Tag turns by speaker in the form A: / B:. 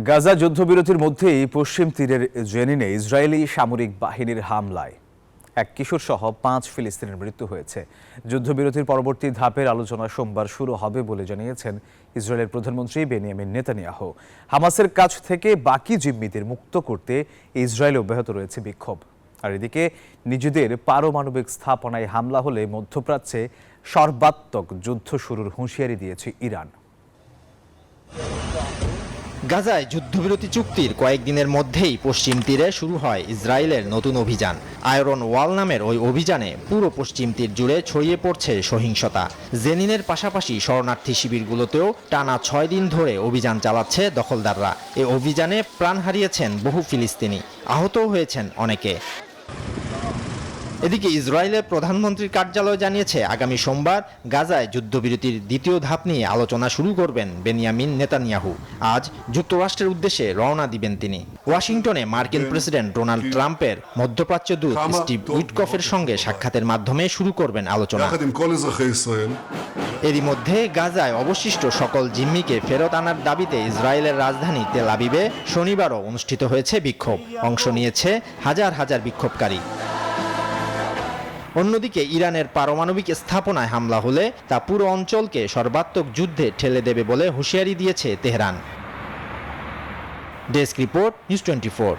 A: গাজা যুদ্ধবিরতির মধ্যেই পশ্চিম তীরের জেনিনে ইসরায়েলি সামরিক বাহিনীর হামলায় এক কিশোর সহ 5 ফিলিস্তিনের মৃত্যু হয়েছে। যুদ্ধবিরতির পরবর্তী ধাপের আলোচনা সোমবার শুরু হবে বলে জানিয়েছেন ইসরায়েলের প্রধানমন্ত্রী বেনিয়ামিন নেতানিয়াহু। হামাসের কাছ থেকে বাকি জিম্মিদের মুক্ত করতে ইসরায়েল অব্যাহত রয়েছে বিক্ষোভ। আর এদিকে নিজেদের পারমাণবিক স্থাপনায় হামলা হলে মধ্যপ্রাচ্যে সর্বাত্মক যুদ্ধ শুরুর হুঁশিয়ারি দিয়েছে ইরান।
B: গাজায় যুদ্ধবিরতি চুক্তির কয়েকদিনের মধ্যেই পশ্চিম তীরে শুরু হয় ইসরায়েলের নতুন অভিযান। আয়রন ওয়াল নামের ওই অভিযানে পুরো পশ্চিম তীর জুড়ে ছড়িয়ে পড়ছে সহিংসতা। জেনিনের পাশাপাশি শরণার্থী শিবিরগুলোতেও টানা 6 দিন ধরে অভিযান চালাচ্ছে দখলদাররা। এই অভিযানে প্রাণ হারিয়েছেন বহু ফিলিস্তিনি, আহতও হয়েছেন অনেকে। এদিকে ইসরায়েলের প্রধানমন্ত্রীর কার্যালয় জানিয়েছে আগামী সোমবার গাজায় যুদ্ধবিরতির দ্বিতীয় ধাপ নিয়ে আলোচনা শুরু করবেন বেনিয়ামিন নেতানিয়াহু। আজ যুক্তরাষ্ট্রের উদ্দেশ্যে রওনা দিবেন তিনি। ওয়াশিংটনে মার্কিন প্রেসিডেন্ট ডোনাল্ড ট্রাম্পের মধ্যপ্রাচ্য দূত স্টিভ উইটকফের সঙ্গে সাক্ষাতের মাধ্যমে শুরু করবেন আলোচনা। এরই মধ্যে গাজায় অবশিষ্ট সকল জিম্মিকে ফেরত আনার দাবিতে ইসরায়েলের রাজধানী তেল আবিবে শনিবারও অনুষ্ঠিত হয়েছে বিক্ষোভ। অংশ নিয়েছে হাজার হাজার বিক্ষোভকারী। অন্যদিকে ইরানের পারমাণবিক স্থাপনায় হামলা হলে তা পুরো অঞ্চলকে সর্বাত্মক যুদ্ধে ঠেলে দেবে বলে হুঁশিয়ারি দিয়েছে তেহরান। Desk report, news 24।